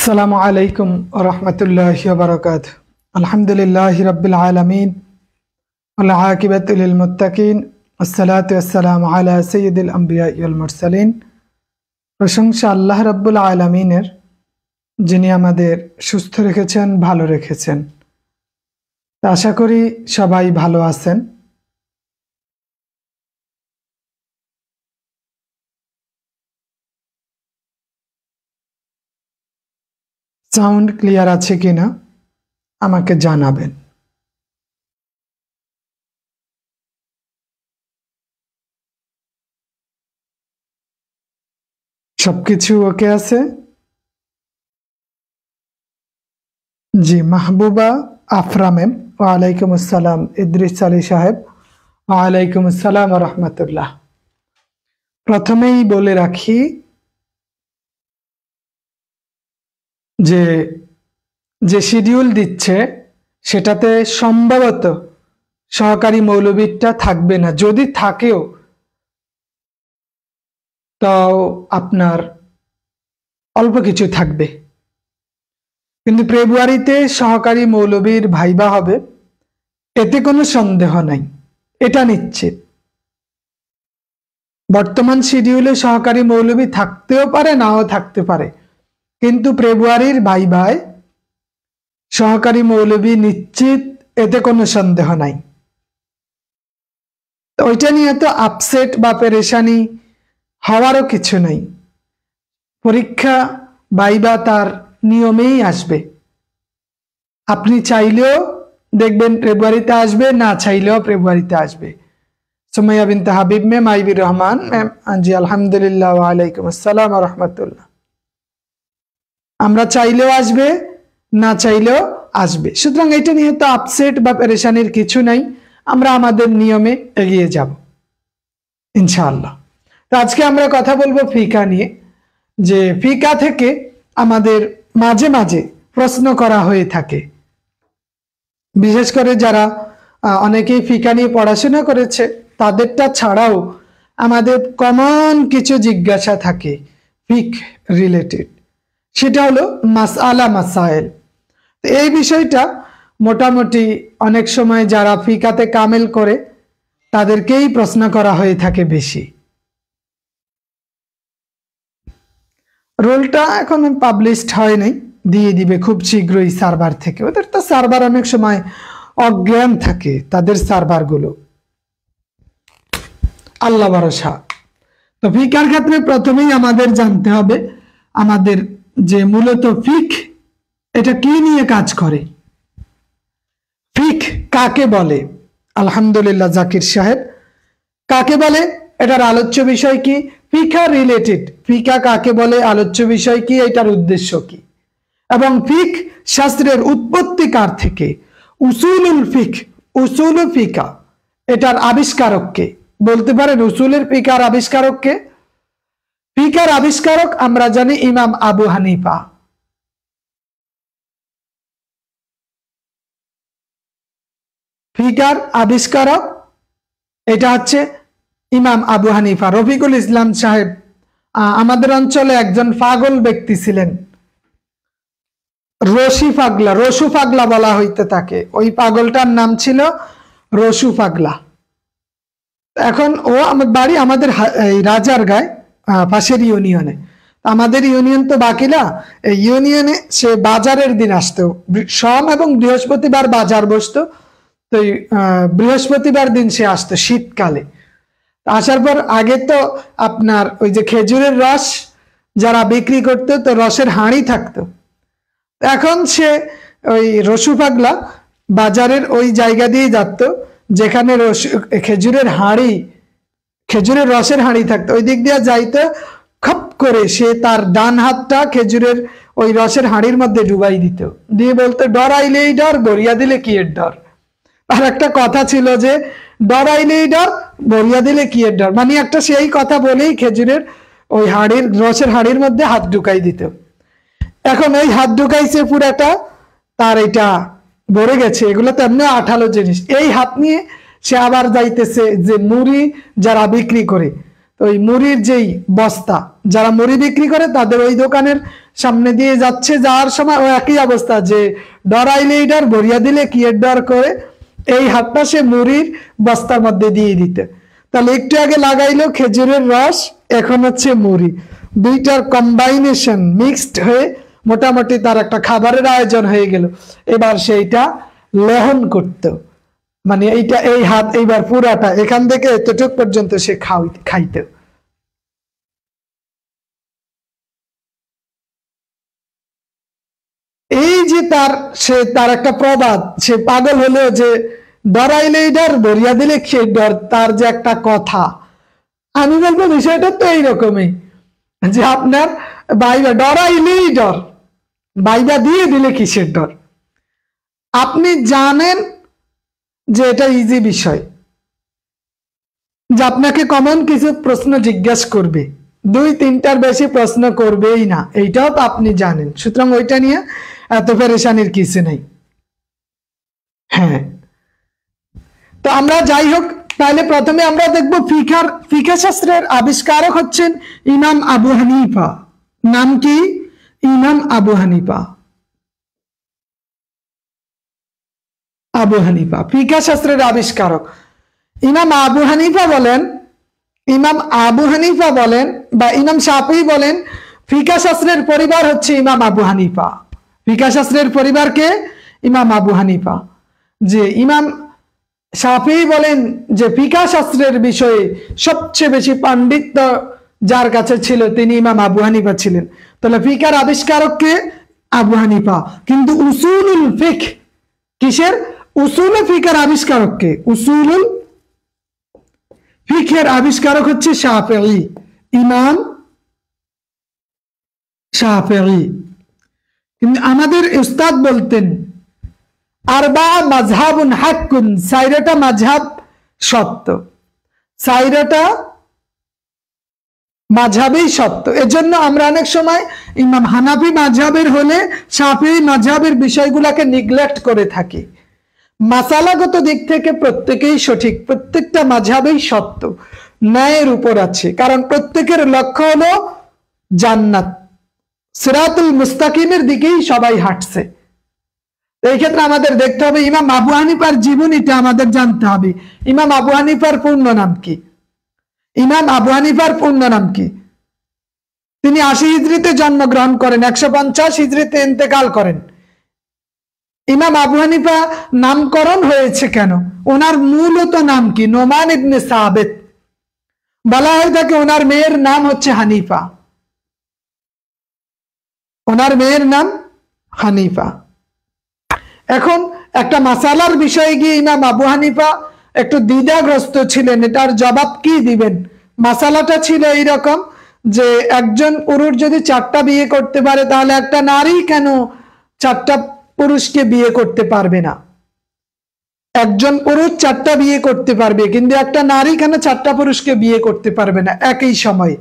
আসসালামু আলাইকুম ওয়া রাহমাতুল্লাহি ওয়া বারাকাতুহু। আলহামদুলিল্লাহি রাব্বিল আলামিন ওয়াল আকিবাতু লিল মুত্তাকিন ওয়াসসালাতু ওয়াসসালামু আলা সাইয়্যিদিল আমবিয়া ওয়াল মুরসালিন। প্রশংসা আল্লাহ রাব্বুল আলামিনের, যিনি আমাদের সুস্থ রেখেছেন, ভালো রেখেছেন। আশা করি সবাই ভালো আছেন। সাউন্ড ক্লিয়ার আছে কিনা আমাকে জানাবেন। সবকিছু ওকে আছে? জি, মাহবুবা আফরা ম্যাম, ওয়ালাইকুম আসসালাম। ইদ্রিস আলী সাহেব, ওয়ালাইকুম আসসালাম ওয়া রাহমাতুল্লাহ। প্রথমেই বলে রাখি যে যে শিডিউল দিচ্ছে সেটাতে সম্ভবত সহকারী মৌলবীরটা থাকবে না, যদি থাকেও তাও আপনার অল্প কিছু থাকবে। কিন্তু ফেব্রুয়ারিতে সহকারী মৌলবীর ভাইবা হবে, এতে কোনো সন্দেহ নাই, এটা নিশ্চিত। বর্তমান শিডিউলে সহকারী মৌলবী থাকতেও পারে, নাও থাকতে পারে, কিন্তু ফেব্রুয়ারির ভাইবায় সহকারী মৌলবী নিশ্চিত, এতে কোনো সন্দেহ নাই। ওইটা নিয়ে তো আপসেট বা পেরেশানি হওয়ারও কিছু নাই। পরীক্ষা ভাইবা তার নিয়মেই আসবে। আপনি চাইলেও দেখবেন ফেব্রুয়ারিতে আসবে, না চাইলেও ফেব্রুয়ারিতে আসবে। সুমাইয়া বিনতে হাবিব ম্যাম, আইবির রহমান ম্যাম, জি আলহামদুলিল্লাহ, ওয়ালাইকুম আসসালাম ওয়া রাহমাতুল্লাহ। আমরা চাইলেও আসবে, না চাইলেও আসবে। সুতরাং এটা নিয়ে তো আপসেট বা পেরেশানির কিছু নাই, আমরা আমাদের নিয়মে এগিয়ে যাব ইনশাআল্লাহ। তো আজকে আমরা কথা বলবো ফিকা নিয়ে, যে ফিকা থেকে আমাদের মাঝে মাঝে প্রশ্ন করা হয়ে থাকে। বিশেষ করে যারা অনেকেই ফিকা নিয়ে পড়াশোনা করেছে, তাদেরটা ছাড়াও আমাদের কমন কিছু জিজ্ঞাসা থাকে ফিক রিলেটেড, সেটা হলো মাসআলা মাসাইল। এই বিষয়টা মোটামুটি অনেক সময় যারা ফিকাতে কামেল করে তাদেরকেই প্রশ্ন করা হয়ে থাকে বেশি। রোলটা এখন পাবলিশড হয় নাই, দিয়ে দিবে খুব শীঘ্রই সার্ভার থেকে। ওদের তো সার্ভার অনেক সময় অজ্ঞান থাকে, তাদের সার্ভারগুলো, আল্লাহ ভরসা। তো ফিকার ক্ষেত্রে প্রথমেই আমাদের জানতে হবে আমাদের যে মূলত ফিক, এটা কি নিয়ে কাজ করে, ফিক কাকে বলে। আলহামদুলিল্লাহ জাকির সাহেব, কাকে বলে, এটার আলোচ্য বিষয় কি, ফিকা রিলেটেড, ফিকা কাকে বলে, আলোচ্য বিষয় কি, এটার উদ্দেশ্য কি, এবং ফিক শাস্ত্রের উৎপত্তি কার থেকে, উসুলুল ফিক, উসুল ফিকা এটার আবিষ্কারককে বলতে পারেন। উসুলের ফিকার আবিষ্কারককে, ফিকার আবিষ্কারক আমরা জানি ইমাম আবু হানিফা। ফিকার আবিষ্কারক এটা হচ্ছে ইমাম আবু হানিফা। রফিকুল ইসলাম সাহেব আমাদের অঞ্চলে একজন পাগল ব্যক্তি ছিলেন, রশি পাগলা, রসু পাগলা বলা হইতে থাকে। ওই পাগলটার নাম ছিল রসু পাগলা। এখন ও আমার বাড়ি আমাদের রাজার গায়ে, পাশের ইউনিয়নে। আমাদের ইউনিয়ন তো বাকিলা, এই ইউনিয়নে সে বাজারের দিন আসতো, সোম এবং বৃহস্পতিবার বাজার বসতো। তো বৃহস্পতিবার দিন সে আসতো শীতকালে। আসার পর আগে তো আপনার ওই যে খেজুরের রস যারা বিক্রি করতো, তো রসের হাঁড়ি থাকতো। এখন সে ওই রসু পাগলা বাজারের ওই জায়গা দিয়ে যাত যেখানে খেজুরের হাঁড়ি, খেজুরের রসের হাঁড়ি থাকতো, ওই দিক দিয়ে যাইতে খপ করে সে তার ডান হাতটা খেজুরের ওই রসের হাঁড়ির মধ্যে ডুবাই দিত, দিয়ে বলতো ডরাইলেই ডর, গড়িয়া দিলে কি এর ডর। আর একটা কথা ছিল যে ডরাইলেই ডর, গড়িয়া দিলে কি এর ডর, মানে একটা সেই কথা বলেই খেজুরের ওই হাঁড়ির রসের হাঁড়ির মধ্যে হাত ঢুকাই দিত। এখন ওই হাত ঢুকাইছে পুরাটা, তার এটা ভরে গেছে, এগুলো তো এমনি আঠালো জিনিস। এই হাত নিয়ে সে আবার যাইতেছে যে মুড়ি যারা বিক্রি করে, ওই মুড়ির যেই বস্তা, যারা মুড়ি বিক্রি করে তাদের ওই দোকানের সামনে দিয়ে যাচ্ছে, যাওয়ার সময় ও একই অবস্থা যে ডরাইলেই ডর, ভরিয়া দিলে কি এর ডর করে এই হাতটা সে মুড়ির বস্তার মধ্যে দিয়ে দিতে। তাহলে একটু আগে লাগাইলো খেজুরের রস, এখন হচ্ছে মুড়ি, দুইটার কম্বাইনেশন মিক্সড হয়ে মোটামুটি তার একটা খাবারের আয়োজন হয়ে গেল। এবার সেইটা লেহন করত, মানে এইটা এই হাত এইবার পুরাটা এখান থেকে এতটুক পর্যন্ত সে খাইত। এই যে তার একটা প্রবাদ, সে পাগল হলো যে ডরাইলেই ডর, ধরিয়া দিলে সে ডর, তার যে একটা কথা। আমি বলবো বিষয়টা তো এইরকমই যে আপনার বাইবা ডরাইলেই ডর, বাইবা দিয়ে দিলে কিসের ডর। আপনি জানেন যে এটা ইজি বিষয়, যে আপনাকে কমন কিছু প্রশ্ন জিজ্ঞাসা করবে, 2-3টার বেশি প্রশ্ন করবেই না, এইটাও তো আপনি জানেন। সুতরাং ওইটা নিয়ে এত পেরেশানির কিছু নেই। হ্যাঁ, তো আমরা যাই হোক, তাহলে প্রথমে আমরা দেখব ফিকহ শাস্ত্রের আবিষ্কারক হচ্ছেন ইমাম আবু হানিফা। নাম কি? ইমাম আবু হানিফা। আবু হানিফা ফিকহ শাস্ত্রের আবিষ্কারক। ইমাম আবু হানিফা বলেন বা ইমাম শাফিঈ বলেন ফিকহ শাস্ত্রের পরিবার হচ্ছে ইমাম আবু হানিফা। ফিকহ শাস্ত্রের পরিবারকে ইমাম আবু হানিফা। যে ইমাম শাফিঈ বলেন যে ফিকহ শাস্ত্রের বিষয়ে সবচেয়ে বেশি পাণ্ডিত্য যার কাছে ছিল তিনি ইমাম আবু হানিফা ছিলেন। তাহলে ফিকহের আবিষ্কারক কে? আবু হানিফা। কিন্তু উসুলুল ফিকহ, কিসের? উসুল ফিকহের আবিষ্কারক কে? উসুলুল ফিকহের আবিষ্কারক হচ্ছে শাফিঈ, ইমাম শাফিঈ। কিন্তু আমাদের উস্তাদ বলতেন আরবা মাযহাবুন হাক্কুন, 4টা মাযহাব সত্য, 4টা মাযহাবই সত্য। এজন্য আমরা অনেক সময় ইমাম হানাফি মাযহাবের হলে শাফিঈ মাযহাবের বিষয়গুলোকে নিগলেক্ট করে থাকি। মাসালাগত দিক থেকে প্রত্যেকেই সঠিক, প্রত্যেকটা মাযহাবই সত্য, ন্যায়ের উপর আছে, কারণ প্রত্যেকের লক্ষ্য হলো জান্নাত, সিরাতুল মুস্তাকিমের দিকেই সবাই হাঁটছে। এই ক্ষেত্রে আমাদের দেখতে হবে ইমাম আবু হানিফার জীবনীটা আমাদের জানতে হবে। ইমাম আবু হানিফার পূর্ণ নাম কি? ইমাম আবু হানিফার পূর্ণ নাম কি? তিনি 80 হিজরিতে জন্মগ্রহণ করেন, 150 হিজরিতে ইন্তেকাল করেন। ইমাম আবু হানিফা নামকরণ হয়েছে কেন? ওনার মূলত নাম কি? নোমান ইবনে সাবিত। বলা হয়ে থাকে ওনার মেয়ের নাম হচ্ছে হানিফা, ওনার মেয়ের নাম হানিফা। এখন একটা মাসালার বিষয়ে গিয়ে ইমাম আবু হানিফা একটু দ্বিধাগ্রস্ত ছিলেন, এটার জবাব কি দিবেন। মাসালাটা ছিল এইরকম যে একজন পুরুষ যদি 4টা বিয়ে করতে পারে, তাহলে একটা নারী কেন 4টা পুরুষকে বিয়ে করতে পারবে না? একজন পুরুষ 4টা বিয়ে করতে পারবে, কিন্তু একটা নারী কেন 4টা পুরুষকে বিয়ে করতে পারবে না একই সময়?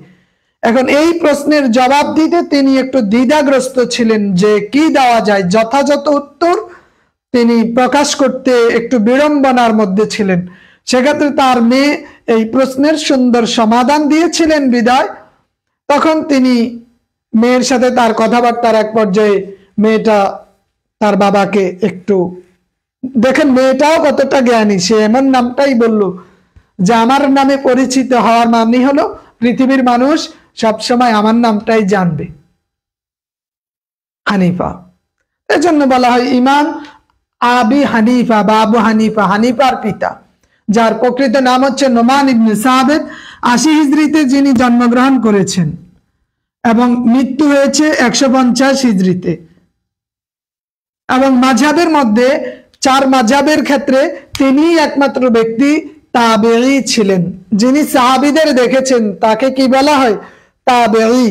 এখন এই প্রশ্নের জবাব দিতে তিনি একটু দ্বিধাগ্রস্ত ছিলেন যে কি দেওয়া যায়। যথাযথ উত্তর তিনি প্রকাশ করতে একটু বিড়ম্বনার মধ্যে ছিলেন। সেক্ষেত্রে তার মেয়ে এই প্রশ্নের সুন্দর সমাধান দিয়েছিলেন বিদায়। তখন তিনি মেয়ের সাথে তার কথাবার্তার এক পর্যায়ে মেয়েটা তার বাবাকে একটু, দেখেন মেয়েটাও কতটা জ্ঞানী, সে এমন নামটাই বলল যে আমার নামে পরিচিত হওয়ার মানেই হলো পৃথিবীর মানুষ সবসময় আমার নামটাই জানবে, হানিফা। এজন্য বলা হয় ইমাম আবি হানিফা বা আবু হানিফা, হানিফার পিতা, যার প্রকৃত নাম হচ্ছে নোমান ইবনে সাবিত। 80 হিজরিতে যিনি জন্মগ্রহণ করেছেন এবং মৃত্যু হয়েছে 150 হিজরিতে। এবং মাযহাবের মধ্যে 4 মাযহাবের ক্ষেত্রে তিনি একমাত্র ব্যক্তি তাবেঈ ছিলেন, যিনি সাহাবীদের দেখেছেন তাকে কি বলা হয়? তাবেঈ।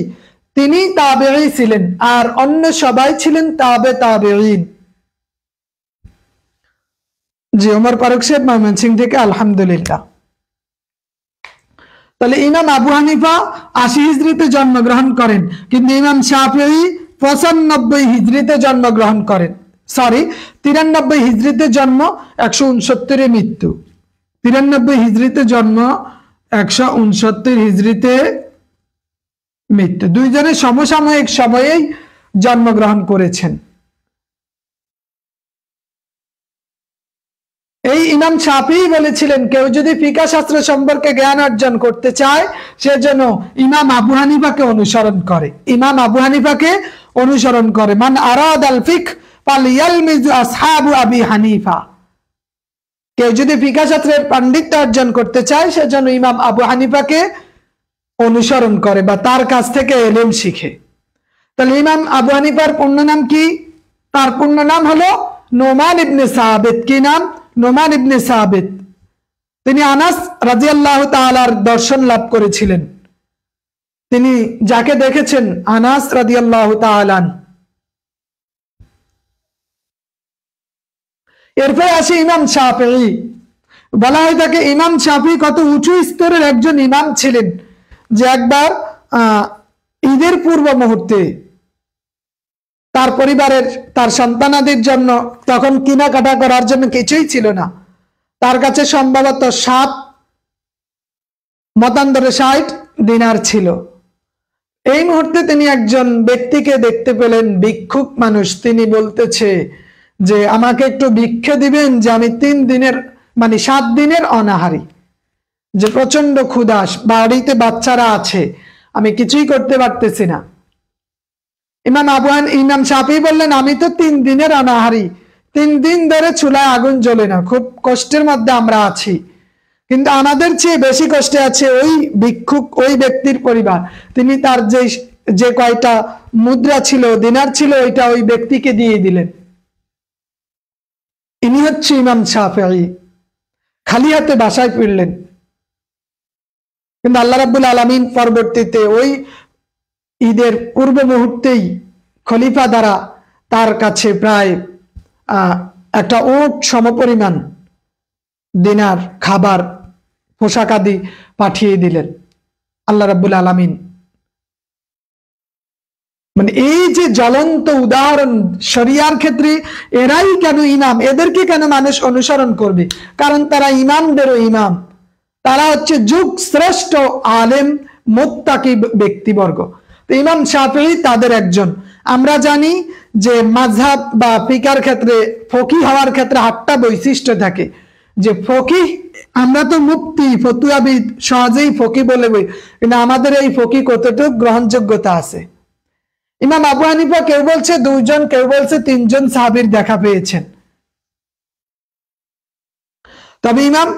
তিনি তাবেঈ ছিলেন, আর অন্য সবাই ছিলেন তাবেঈন। জি, ওমর ফারুক সাহেব ময়মনসিংহ থেকে, আলহামদুলিল্লাহ। তাহলে ইমাম আবু হানিফা 80 হিজরিতে জন্মগ্রহণ করেন, কিন্তু ইমাম শাফিঈ 95 হিজরিতে জন্মগ্রহণ করেন। 93 হিজরিতে জন্ম, 169 মৃত্যু। 93 হিজরিতে জন্ম, 169 হিজরিতে মৃত্যু। দুইজনের সমসাময়িক সময়েই জন্মগ্রহণ করেছেন। এই ইমাম শাফিঈ বলেছিলেন কেউ যদি ফিকহ শাস্ত্র সম্পর্কে জ্ঞান অর্জন করতে চায় সে যেন ইমাম আবু হানিফাকে অনুসরণ করে। ইমাম আবু হানিফাকে অনুসরণ করে। মান আরাদাল ফিকহ ফালইয়ালমিজ আসহাবু আবি হানিফা। কেউ যদি ফিকহ শাস্ত্রের পাণ্ডিত্য অর্জন করতে চায় সে যেন ইমাম আবু হানিফাকে অনুসরণ করে বা তার কাছ থেকে ইলম শিখে। তাহলে ইমাম আবু হানিফার পূর্ণ নাম কি? তার পূর্ণ নাম হলো নোমান ইবনে সাবিত। কি নাম? নোমান ইবনে সাবিত। তিনি আনাস রাদিয়াল্লাহু তাআলার দর্শন লাভ করেছিলেন। তিনি যাকে দেখেছেন আনাস রাদিয়াল্লাহু তাআলা। এরপরে আসে ইমাম শাফিঈ। বলা হয় তাকে ইমাম শাফিঈ কত উঁচু স্তরের একজন ইমাম ছিলেন যে একবার ঈদের পূর্ব মুহূর্তে তার পরিবারের তার সন্তানাদের জন্য তখন কেনাকাটা করার জন্য কিছুই ছিল না। তার কাছে সম্ভবত 7 মতান্তরে 60 দিনার ছিল। এই মুহূর্তে তিনি একজন ব্যক্তিকে দেখতে পেলেন, ভিক্ষুক মানুষ। তিনি বলতেছে যে আমাকে একটু ভিক্ষা দিবেন যে আমি 3 দিনের 7 দিনের অনাহারী, যে প্রচন্ড ক্ষুধা, বাড়িতে বাচ্চারা আছে, আমি কিছুই করতে পারতেছি না। ইমাম শাফিঈ বললেন আমি তো 3 দিনের অনাহারী, 3 দিন ধরে চুলায় আগুন জ্বলে না, খুব কষ্টের মধ্যে আমরা আছি। কিন্তু আমাদের চেয়ে বেশি কষ্টে আছে ওই ভিক্ষুক, ওই ব্যক্তির পরিবার। তিনি তার যে কয়টা মুদ্রা ছিল, দিনার ছিল, ওইটা ওই ব্যক্তিকে দিয়ে দিলেন। ইনি হচ্ছে ইমাম শাফিঈ। খালি হাতে বাসায় ফিরলেন। কিন্তু আল্লাহ রাব্বুল আলামিন পরবর্তীতে ওই ঈদের পূর্ব মুহূর্তেই খলিফা দ্বারা তার কাছে প্রায় একটা উট সমপরিমাণ দিনার, খাবার, পোশাক আদি পাঠিয়ে দিলেন আল্লাহ রাব্বুল আলামিন। এই যে জ্বলন্ত উদাহরণ শরিয়ার ক্ষেত্রে, এরাই কেন ইমাম, এদেরকে কেন মানুষ অনুসরণ করবে? কারণ তারা ইমামদেরও ইমাম। তারা হচ্ছে যুগ শ্রেষ্ঠ আলেম, মুত্তাকি ব্যক্তিবর্গ। তো ইমাম শাফিঈ তাদের একজন। আমরা জানি যে মাযহাব বা ফিকহের ক্ষেত্রে, ফকিহ হওয়ার ক্ষেত্রে 8টা বৈশিষ্ট্য থাকে। যে ফকিহ, আমরা তো মুফতি, ফতুয়াবিদ, সহজেই ফকিহ বলে বই, কিন্তু আমাদের এই ফকিহ কতটুকু গ্রহণযোগ্যতা আছে? ইমাম আবু হানিফা কেউ বলছে 2 জন, কেউ বলছে 3 জন সাহাবীর দেখা পেয়েছেন। তবে ইমাম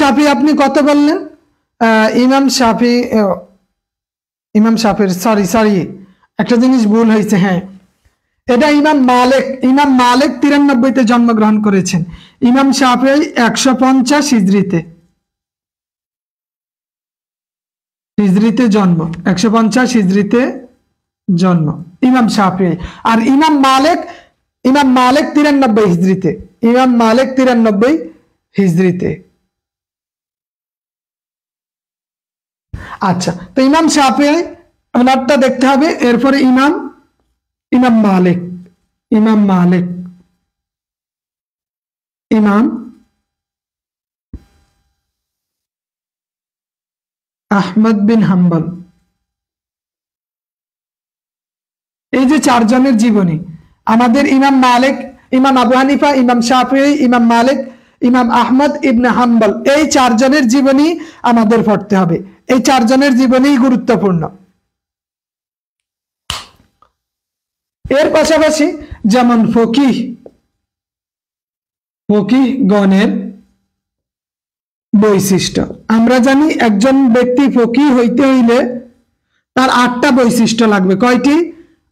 শাফিঈ আপনি কত বললেন? ইমাম শাফিঈ সরি একটা জিনিস ভুল হয়েছে। হ্যাঁ, এটা ইমাম মালিক 93-তে জন্মগ্রহণ করেছেন। ইমাম শাফিঈ 150 হিজরিতে জন্ম, 150 হিজরিতে জন্ম ইমাম শাফিঈ। আর ইমাম মালিক 93 হিজরিতে। ইমাম মালিক 93 হিজরিতে। আচ্ছা, তো ইমাম শাফিঈ ওনারটা দেখতে হবে। এরপরে ইমাম মালিক আহমদ বিন হাম্বল। এই যে 4 জনের জীবনী, আমাদের ইমাম মালিক, ইমাম আবু হানিফা, ইমাম শাফিঈ, ইমাম মালিক, ইমাম আহমদ ইবনে হাম্বল, এই 4 জনের জীবনী আমাদের পড়তে হবে। এই 4 জনের জীবনী গুরুত্বপূর্ণ। এর পাশাপাশি যেমন ফকিহগণের বৈশিষ্ট্য, আমরা জানি একজন ব্যক্তি ফকিহ হইতে হইলে তার 8টা বৈশিষ্ট্য লাগবে। কয়টি?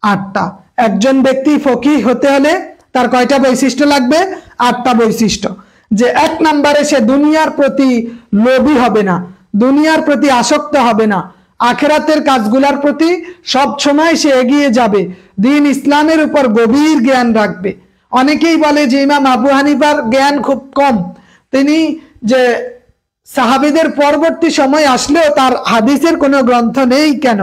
8টা। একজন ব্যক্তি ফকিহ হতে হলে তার কয়টা বৈশিষ্ট্য লাগবে? 8টা বৈশিষ্ট্য। যে 1 নম্বরে সে দুনিয়ার প্রতি লোভী হবে না, দুনিয়ার প্রতি আসক্ত হবে না, আখিরাতের কাজগুলোর প্রতি সব সময় সে এগিয়ে যাবে, দ্বীন ইসলামের উপর গভীর জ্ঞান রাখবে। অনেকেই বলে যে ইমাম আবু হানিফার জ্ঞান খুব কম, তিনি যে সাহাবীদের পরবর্তী সময় আসলেও তার হাদিসের কোনো গ্রন্থ নেই কেন?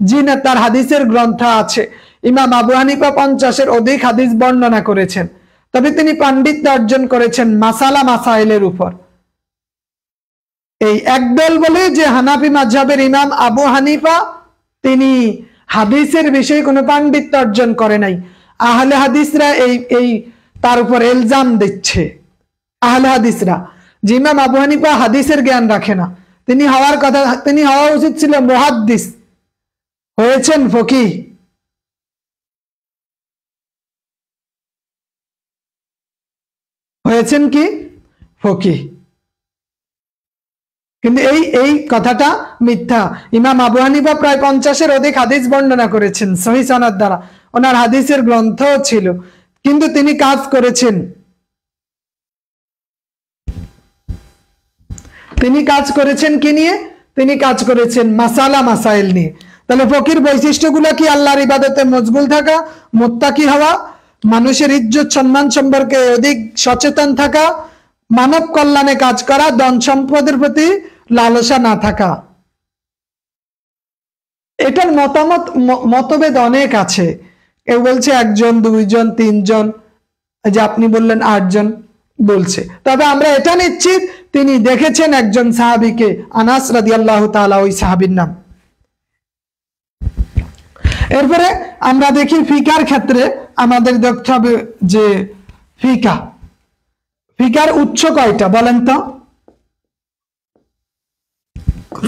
জি না, তার হাদিসের গ্রন্থ আছে। ইমাম আবু হানিফা 50-এর অধিক হাদিস বর্ণনা করেছেন। তবে তিনি পাণ্ডিত্য অর্জন করেছেন মাসালা মাসাইলের উপর। এই একদল বলে যে হানাফি মাযহাবের ইমাম আবু হানিফা তিনি হাদিসের বিষয়ে কোনো পাণ্ডিত্য অর্জন করে নাই। আহলে হাদিসরা এই তার উপর ইলজাম দিচ্ছে, আহলে হাদিসরা, যে ইমাম আবু হানিফা হাদিসের জ্ঞান রাখে না। তিনি হওয়া উচিত ছিল মুহাদ্দিস, হয়েছেন ফকিহ। হয়েছেন কি? ফকিহ। কিন্তু এই কথাটা মিথ্যা। ইমাম আবু হানিফা প্রায় 50-এর অধিক হাদিস বর্ণনা করেছেন সহিহ সনদ দ্বারা, ওনার হাদিসের গ্রন্থও ছিল। কিন্তু তিনি কাজ করেছেন, কি নিয়ে? তিনি কাজ করেছেন মাসালা মাসাইল নিয়ে। তাহলে ফকির বৈশিষ্ট্যগুলো কি? আল্লাহর ইবাদতে মশগুল থাকা, মুত্তাকি হওয়া, মানুষের ইজ্জত সম্মান সম্পর্কে অধিক সচেতন থাকা, মানব কল্যাণে কাজ করা, ধন সম্পদের প্রতি লালসা না থাকা। এটার মতভেদ অনেক আছে। কেউ বলছে 1 জন, 2 জন, 3 জন, যে আপনি বললেন 8 জন বলছে। তবে আমরা এটা নিশ্চিত তিনি দেখেছেন একজন সাহাবীকে, আনাস রাদিয়াল্লাহু তাআলা, ওই সাহাবীর নাম। এরপরে আমরা দেখি ফিকার ক্ষেত্রে আমাদের দেখতে হবে যে ফিকার উৎস কয়টা বলেন তো?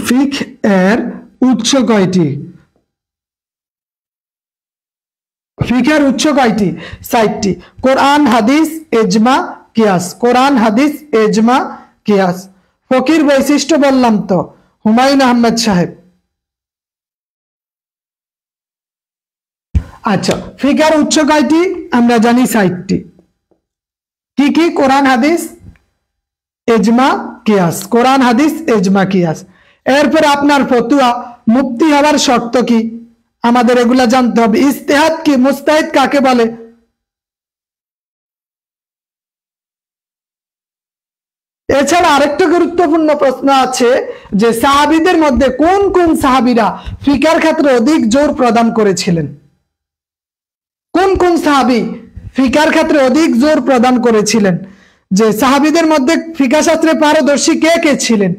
ফিক এর উৎস কয়টি? ফিকার উৎস কয়টি? 4টি। কোরআন, হাদিস, ইজমা, কিয়াস। কোরআন, হাদিস, ইজমা, কিয়াস। ফকির বৈশিষ্ট্য বললাম তো, হুমায়ুন আহমেদ সাহেব। আচ্ছা, ফিকার উৎস কয়টি? আমরা জানি 4টি। কি কি? কোরআন, হাদিস, ইজমা, কিয়াস। কোরআন, হাদিস, ইজমা, কিয়াস। এরপর আপনার ফতোয়া, মুফতি হওয়ার শর্ত কি? আমাদের এগুলা জানতে হবে। ইজতিহাদ কি? মুজতাহিদ কাকে বলে? এছাড়া আরেকটা গুরুত্বপূর্ণ প্রশ্ন আছে যে সাহাবীদের মধ্যে কোন কোন সাহাবীরা ফিকার ক্ষেত্রে অধিক জোর প্রদান করেছিলেন? কোন কোন সাহাবী ফিকার ক্ষেত্রে অধিক জোর প্রদান করেছিলেন? যে সাহাবীদের মধ্যে ফিকা শাস্ত্রে পারদর্শী কে কে ছিলেন?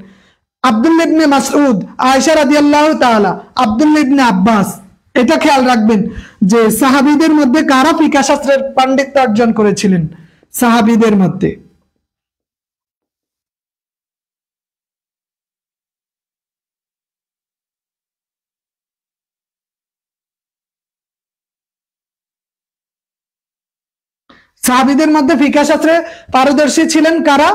আব্দুল্লাহ ইবনে মাসউদ, আয়েশা রাদিয়াল্লাহু তাআলা, আব্দুল্লাহ ইবনে আব্বাস। এটা খেয়াল রাখবেন যে সাহাবীদের মধ্যে কারা ফিকা শাস্ত্রের পাণ্ডিত্য অর্জন করেছিলেন। সাহাবীদের মধ্যে ফিকা শাস্ত্রে পারদর্শী ছিলেন কারা?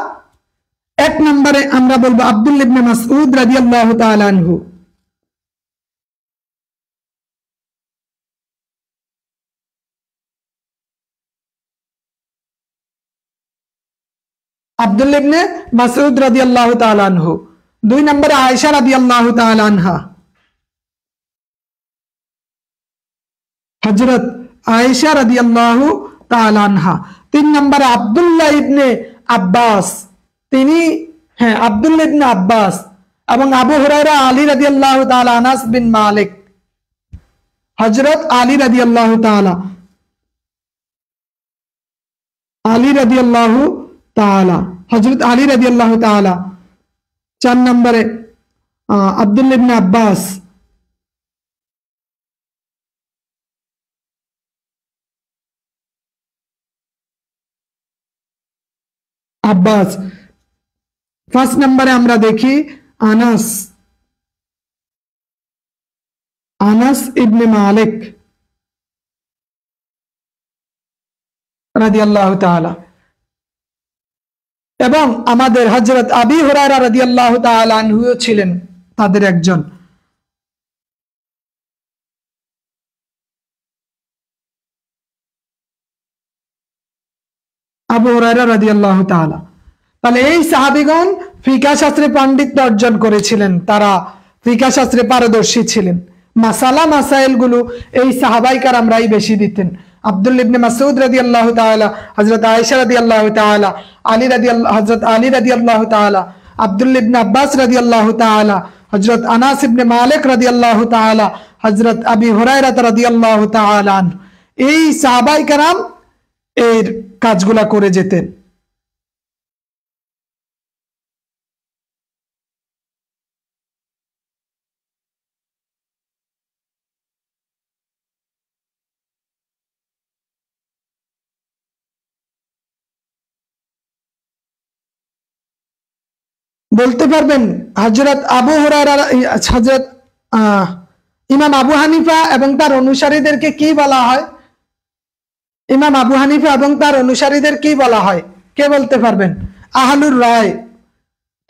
1 নম্বরে আমরা বলবো আব্দুল্লাহ ইবনে মাসউদ রাদিয়াল্লাহু তাআলা আনহু। আব্দুল্লাহ ইবনে মাসউদ রাদিয়াল্লাহু তাআলা আনহু। 2 নম্বরে আয়েশা রাদিয়াল্লাহু তাআলা আনহা, হযরত আয়েশা রাদিয়াল্লাহু তাআলা আনহা। 3 নম্বরে আব্দুল্লাহ ইবনে আব্বাস, তিনি আব্দুল্লাহ ইবনে আব্বাস এবং আবু হুরায়রা, আলী রাদিয়াল্লাহু তাআলা, আনাস বিন মালিক, হযরত আলী রাদিয়াল্লাহু তাআলা, হযরত আলী রাদিয়াল্লাহু তাআলা। 4 নম্বরে আব্দুল্লাহ ইবনে আব্বাস, আব্বাস। 5 নম্বরে আমরা দেখি আনাস ইবনে মালিক রাদিয়াল্লাহু তাআলা, এবং আমাদের হযরত আবী হুরায়রা রাদিয়াল্লাহু তাআলা আনহু ছিলেন তাদের একজন। আবু হুরায়রা রাদিয়াল্লাহু তাআলা। তাহলে এই সাহাবীগণ ফিকাহ শাস্ত্রে পাণ্ডিত্য অর্জন করেছিলেন, তারা ফিকাহ শাস্ত্রে পারদর্শী ছিলেন। মাসালা মাসাইল গুলো এই সাহাবাই কারামরাই বেশি দিতেন। আব্দুল্লাহ ইবনে মাসউদ রাদিয়াল্লাহু তাআলা, হযরত আয়েশা রাদিয়াল্লাহু তাআলা, হযরত আলী রাদিয়াল্লাহু তাআলা, আব্দুল্লাহ ইবনে আব্বাস রাদিয়াল্লাহু তাআলা, হযরত আনাস ইবনে মালিক রাদিয়াল্লাহু তাআলা, হযরত আবী হুরায়রা রাদিয়াল্লাহু তাআলা। এই সাহাবাই কারাম এর কাজগুলা করে যেতেন। বলতে পারবেন হযরত আবু হুরায়রা, হযরত ইমাম আবু হানিফা এবং তার অনুসারীদেরকে কি বলা হয়? ইমাম আবু হানিফা এবং তার অনুসারীদের কি বলা হয়? কে বলতে পারবেন? আহলুর রায়।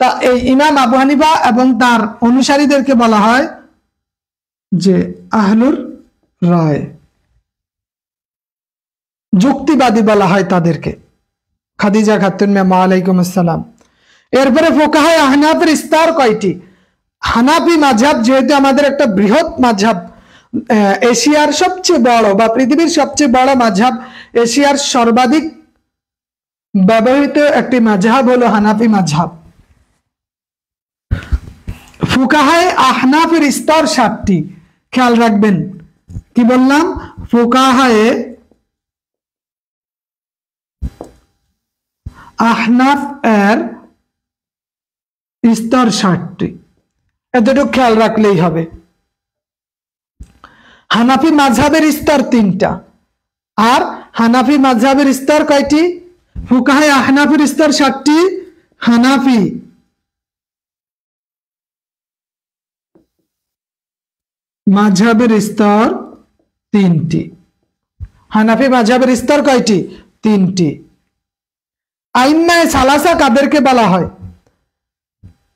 তা এই ইমাম আবু হানিফা এবং তার অনুসারীদেরকে বলা হয় যে আহলুর রায়, যুক্তিবাদী বলা হয় তাদেরকে। খাদিজা খাতুন ম্যাম, ওয়ালাইকুম আসসালাম। এরপরে ফুকাহায়ে আহনাফের স্তর কয়টি? হানাফি মাযহাব যেহেতু আমাদের একটা বৃহৎ মাযহাব, এশিয়ার সবচেয়ে বড় বা পৃথিবীর সবচেয়ে বড় মাযহাব, এশিয়ার সর্বাধিক ব্যবহৃত একটি মাযহাব হলো হানাফি মাযহাব। ফুকাহায়ে আহনাফের স্তর 7টি, খেয়াল রাখবেন। কি বললাম? ফুকাহায়ে আহনাফ এর স্তর 7টি, এতটুকু খেয়াল রাখলেই হবে। হানাফি মাযহাবের স্তর 3টা। আর হানাফি মাযহাবের স্তর কয়টি? ফুকাহায়ে আহনাফের স্তর 7টি, হানাফি মাযহাবের স্তর 3টি। হানাফি মাযহাবের স্তর কয়টি? 3টি। আইম্মায়ে সালাসা কাদেরকে বলা হয়?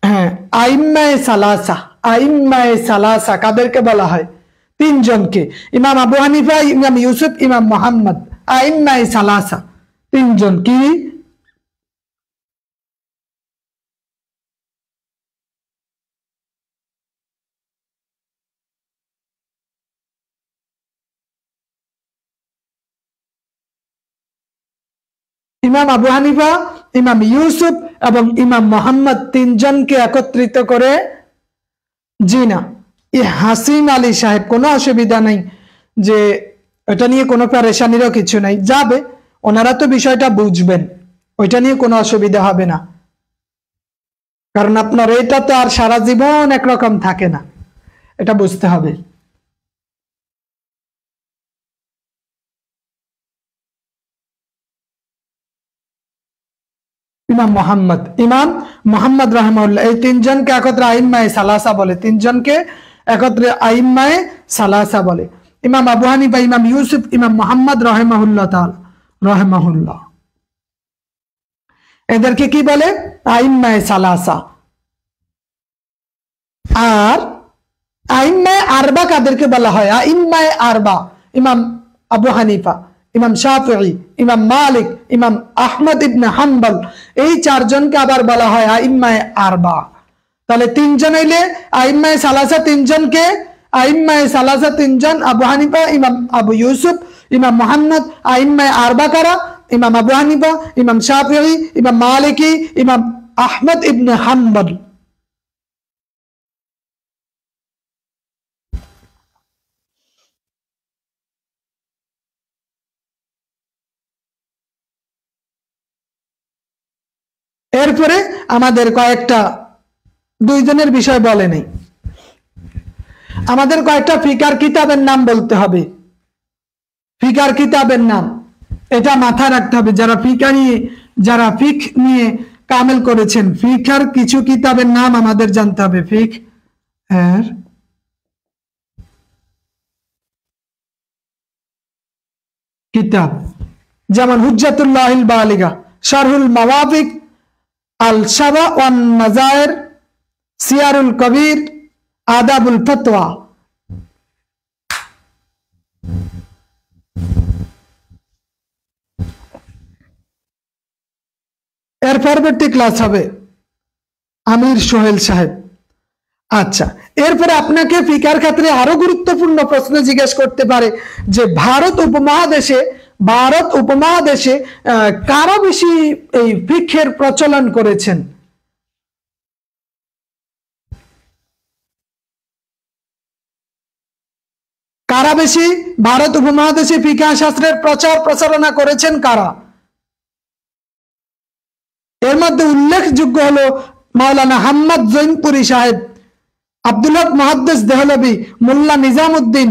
হ্যাঁ, আইম্মায়ে সালাসা, আইম্মায়ে সালাসা কাদেরকে বলা হয়? 3 জনকে, ইমাম আবু হানিফা, ইমাম ইউসুফ, ইমাম মুহাম্মদ। আইম্মায়ে সালাসা 3 জন। কি? ইমাম আবু হানিফা, ইমাম ইউসুফ এবং ইমাম মুহাম্মদ 3 জনকে একত্রিত করে, জি না, হাসিম আলী সাহেব, কোনো অসুবিধা নাই, যে এটা নিয়ে কোনো পেরেশানিরও কিছু নাই, যাবে, ওনারা তো বিষয়টা বুঝবেন, ওইটা নিয়ে কোনো অসুবিধা হবে না। কারণ আপনার এটা তো আর সারা জীবন একরকম থাকে না, এটা বুঝতে হবে। ইমাম মুহাম্মদ রাহিমাহুল্লাহ, এই 3 জনকে একত্রে আইম্মায়ে সালাসা বলে, 3 জনকে একত্রে আইম্মায়ে সালাসা বলে। ইমাম আবু হানিফা, ইমাম ইউসুফ, ইমাম মুহাম্মদ রাহিমাহুল্লাহ তাআলা, রাহিমাহুল্লাহ, এদেরকে কি বলে? আইম্মায়ে সালাসা। আর আইম্মায়ে আরবা কাদেরকে বলা হয়? আইম্মায়ে আরবা, ইমাম আবু হানিফা, ইমাম শাফিঈ, ইমাম মালিক, ইমাম আহমদ ইবনে হাম্বল, এই 4 জনকে আবার বলা হয় আইম্মায়ে আরবা। তাহলে 3 জন হইলে আইম্মায়ে সালাসা 3 জনকে, আইম্মায়ে সালাসা 3 জন, আবু হানিফা, ইমাম আবু ইউসুফ, ইমাম মুহাম্মদ। আইম্মায়ে আরবা কারা? ইমাম আবু হানিফা, ইমাম শাফিঈ, ইমাম মালিকি, ইমাম আহমদ ইবনে হাম্বল। এরপরে আমাদের কয়েকটা 2 জনের বিষয় বলে নেই, আমাদের কয়েকটা ফিকার কিতাবের নাম বলতে হবে। ফিকার কিতাবের নাম, এটা মাথায় রাখতে হবে। যারা ফিক নিয়ে কামেল করেছেন, ফিকার কিছু কিতাবের নাম আমাদের জানতে হবে। ফিক এর কিতাব, যেমন হুজ্জাতুল্লাহিল বালিগা, শারহুল মাওয়াফিক, আল শাবা ওয়ান নাজায়ের, সিয়ারুল কবির, আদাবুল ফতোয়া। এর পরবর্তী ক্লাস হবে আমির সোহেল সাহেব। আচ্ছা, এরপরে আপনাকে ফিকার ক্ষেত্রে আরো গুরুত্বপূর্ণ প্রশ্ন জিজ্ঞেস করতে পারে যে ভারত উপমহাদেশে কারা বেশি এই ফিকহের প্রচলন করেছেন? কারা বেশি? ভারত উপমহাদেশে ফিকহ শাস্ত্রের প্রচার প্রচারণা করেছেন কারা? এর মধ্যে উল্লেখযোগ্য হলো মাওলানা হাম্মদ জৈনপুরি সাহেব, আব্দুল হক মুহাদ্দিস দেহলভী, মোল্লা নিজামউদ্দিন,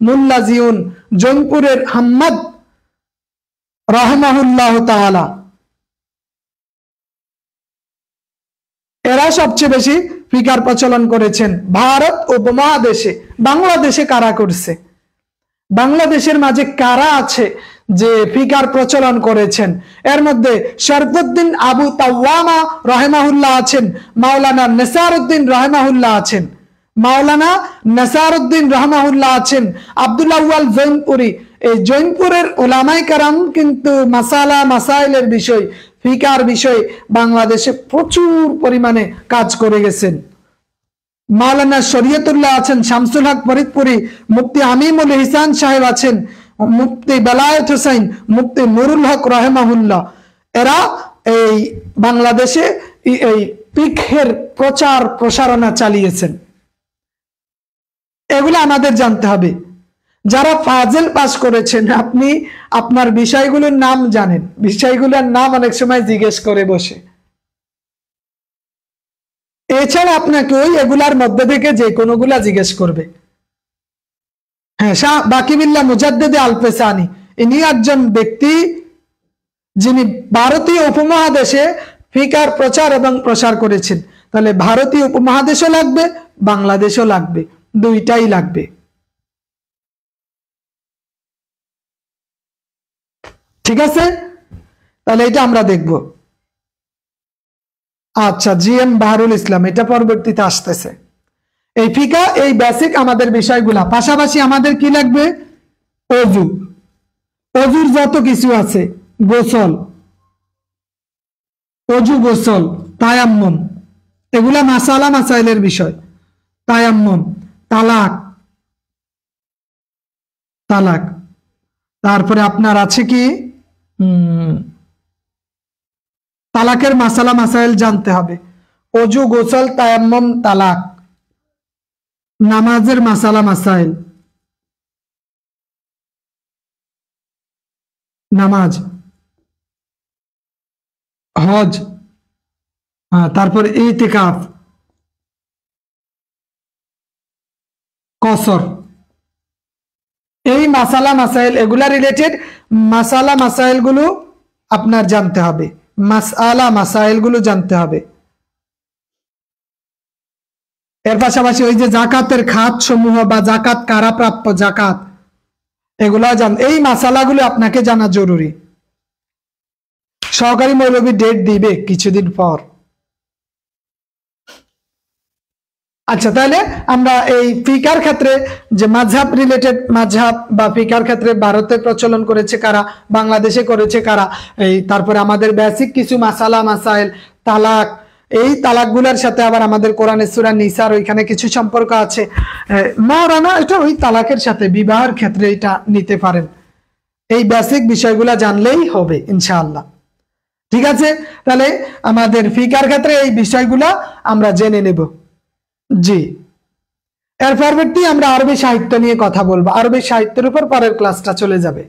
মোল্লা জিউন, জৈনপুরের হাম্মদ রাহমাহুল্লাহ তাআলা। এরা সবচেয়ে বেশি ফিকহার প্রচলন করেছেন ভারত উপমহাদেশে। বাংলাদেশে কারা করছে? বাংলাদেশের মাঝে কারা আছে যে ফিকহার প্রচলন করেছেন? এর মধ্যে শরফুদ্দিন আবু তাওয়ামা রাহিমাহুল্লাহ আছেন, মাওলানা নেসারউদ্দিন রাহিমাহুল্লাহ আছেন, আছেন আব্দুল আউয়াল জৈনপুরি। এই জৈনপুরের উলামায়ে কেরাম কিন্তু মাসাইলের বিষয়, ফিকহার বিষয় বাংলাদেশে প্রচুর পরিমাণে কাজ করে গেছেন। মাওলানা শরীয়তুল্লাহ আছেন, শামসুল হক ফরিদপুরি, মুফতি আমিমুল ইহসান সাহেব আছেন, মুফতি বেলায়েত হোসেন, মুফতি নুরুল হক রাহিমাহুল্লাহ। এরা এই বাংলাদেশে এই ফিকহের প্রচার প্রসারণা চালিয়েছেন। এগুলো আমাদের জানতে হবে। যারা ফাজিল পাস করেছেন, আপনি আপনার বিষয়গুলোর নাম জানেন, বিষয়গুলোর নাম অনেক সময় জিজ্ঞেস করে বসে। এছাড়া আপনাকে ওই এগুলার মধ্যে থেকে যে কোনোগুলা জিজ্ঞেস করবে। হ্যাঁ, শাহ বাকিবিল্লাহ মুজাদ্দিদ আল-পেসানি, ইনি একজন ব্যক্তি যিনি ভারতীয় উপমহাদেশে ফিকহার প্রচার এবং প্রসার করেছেন। তাহলে ভারতীয় উপমহাদেশও লাগবে, বাংলাদেশও লাগবে, দুইটাই লাগবে। ঠিক আছে, তাহলে এটা আমরা দেখব। আচ্ছা, জিএম বাহারুল ইসলাম, এটা পরবর্তীতে আসতেছে। এই ফিকহ, এই বেসিক আমাদের বিষয়গুলা। পাশাপাশি আমাদের কি লাগবে? অজু, অজুর যত কিছু আছে, গোসল, অজু, গোসল, তায়াম্মুম, এগুলা মাসাইলের বিষয়। তায়াম্মুম, তালাক, তারপরে আপনার আছে কি তালাকের মাসাইল জানতে হবে। অজু, গোসল, তায়াম্মুম, তালাক, নামাজের মাসাইল, নামাজ, হজ, তারপর ইতিকাফ, কসর, এই মাসাইল, এগুলা রিলেটেড মাসাইল গুলো আপনার জানতে হবে, মাসাইল গুলো জানতে হবে। এর পাশাপাশি ওই যে জাকাতের খাত সমূহ বা জাকাত কারা প্রাপ্য, জাকাত, এগুলা এই মাসালাগুলো আপনাকে জানা জরুরি। সহকারী মৌলবী ডেট দিবে কিছুদিন পর। আচ্ছা, তাহলে আমরা এই ফিকহার ক্ষেত্রে যে মাযহাব রিলেটেড, মাযহাব বা ফিকহার ক্ষেত্রে ভারতে প্রচলন করেছে কারা, বাংলাদেশে করেছে কারা, এই তারপরে আমাদের বেসিক কিছু মাসাইল, তালাক, এই তালাকগুলোর সাথে আবার আমাদের কোরআনের সূরা নিসার ওইখানে কিছু সম্পর্ক আছে। মাওলানা এটা ওই তালাকের সাথে বিবাহের ক্ষেত্রে এটা নিতে পারেন। এই বেসিক বিষয়গুলো জানলেই হবে ইনশাআল্লাহ। ঠিক আছে, তাহলে আমাদের ফিকহার ক্ষেত্রে এই বিষয়গুলো আমরা জেনে নেব। জি, এর পরবর্তী আমরা আরবি সাহিত্য নিয়ে কথা বলবো। আরবি সাহিত্যের উপর পরের ক্লাসটা চলে যাবে।